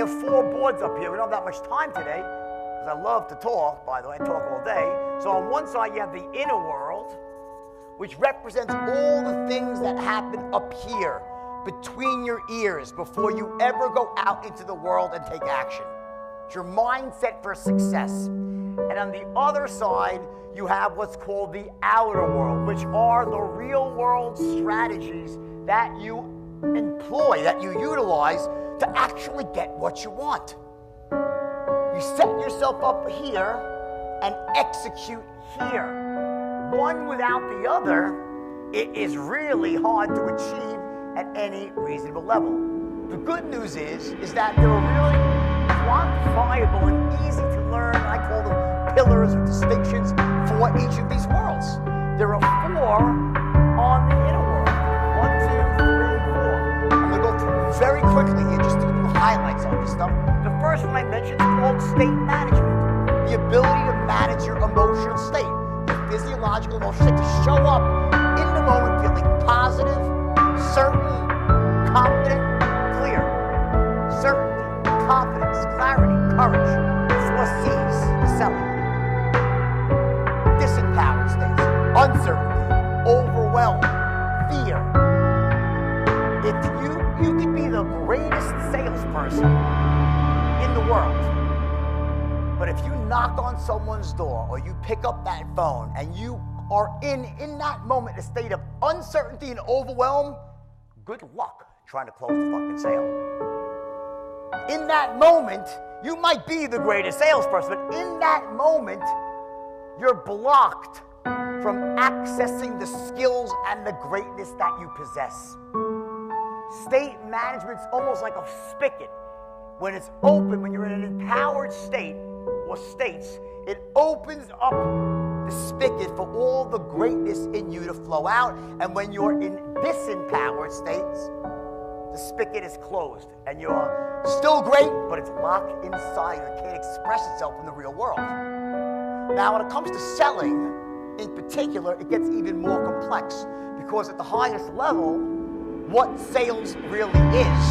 have 4 boards up here. We don't have that much time today, because I love to talk, by the way. I talk all day. So on one side, you have the inner world, which represents all the things that happen up here, between your ears, before you ever go out into the world and take action. It's your mindset for success. And on the other side, you have what's called the outer world, which are the real world strategies that you employ, that you utilize to actually get what you want. You set yourself up here and execute here. One without the other, it is really hard to achieve at any reasonable level. The good news is that there are really quantifiable and easy to learn, I call them pillars or distinctions for each of these worlds. There are 4 on the inner world. 1, 2, 3, 4. I'm going to go through very quickly here just to give you highlights on this stuff. The first one I mentioned is called state management. The ability to manage your emotional state, your physiological emotional state, to show up in the moment feeling positive, certain, confident, clear. Certainty, confidence, clarity, courage. 4 C's, selling. Disempowered states, uncertainty, overwhelmed, fear. If you could be the greatest salesperson in the world, but if you knock on someone's door or you pick up that phone and you are in that moment a state of uncertainty and overwhelm, good luck trying to close the fucking sale. In that moment, you might be the greatest salesperson, but in that moment, you're blocked from accessing the skills and the greatness that you possess. State management's almost like a spigot. When it's open, when you're in an empowered state or states, it opens up the spigot for all the greatness in you to flow out. And when you're in disempowered states, the spigot is closed and you're still great, but it's locked inside and it can't express itself in the real world. Now, when it comes to selling, in particular, it gets even more complex because at the highest level, what sales really is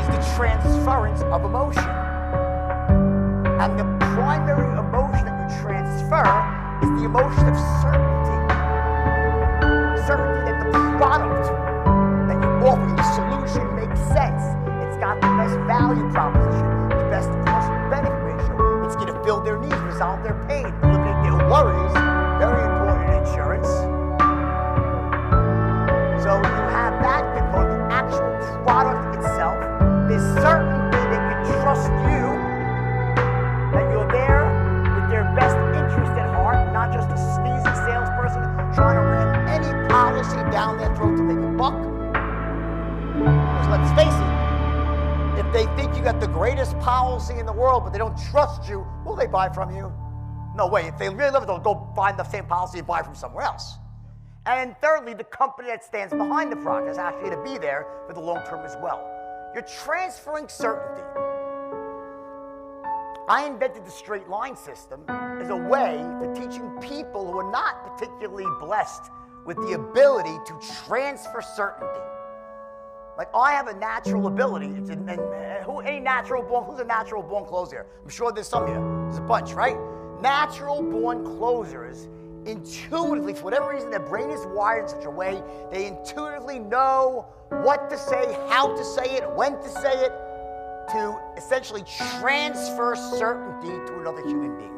the transference of emotion. And the primary emotion that you transfer is the emotion of certainty. Certainty that the product that you offer, the solution makes sense. It's got the best value proposition, the best cost-benefit ratio. It's going to fill their needs, resolve their pain, eliminate their worries. Very important in insurance. So you have that component, the actual product itself. There's certainty they can trust you, that you're there with their best interest at heart, not just a sneezy salesperson trying to ram any policy down their throat to make a buck. Because let's face it, if they think you got the greatest policy in the world, but they don't trust you, will they buy from you? No way. If they really love it, they'll go find the same policy and buy from somewhere else. And thirdly, the company that stands behind the product is actually to be there for the long term as well. You're transferring certainty. I invented the straight line system as a way for teaching people who are not particularly blessed with the ability to transfer certainty. Like, I have a natural ability. Who's a natural born closer? I'm sure there's some here. There's a bunch, right? Natural born closers intuitively, for whatever reason, their brain is wired in such a way, they intuitively know what to say, how to say it, when to say it, to essentially transfer certainty to another human being.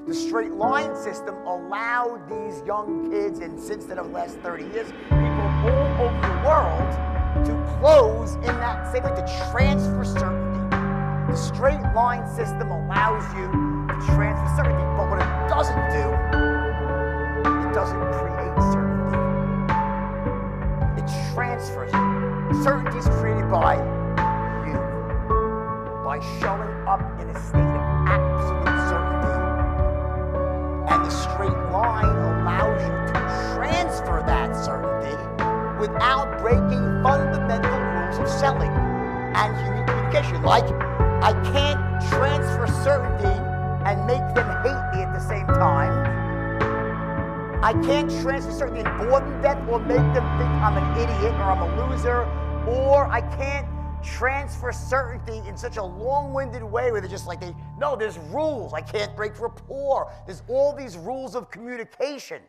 The straight line system allowed these young kids, and since then, over the last 30 years, people all over the world to close in that same way, to transfer certainty. The straight line system allows you to transfer certainty, but what it doesn't do, it doesn't create certainty. It transfers it. Certainty is created by you, by showing up in a state of absolute certainty. And the straight line allows you to transfer that certainty without breaking fundamental rules of selling and human communication. Like, I can't transfer certainty and make them hate me at the same time. I can't transfer certainty and bore them to death or make them think I'm an idiot or I'm a loser. Or I can't transfer certainty in such a long-winded way where they're just like, no, there's rules. I can't break rapport. There's all these rules of communication.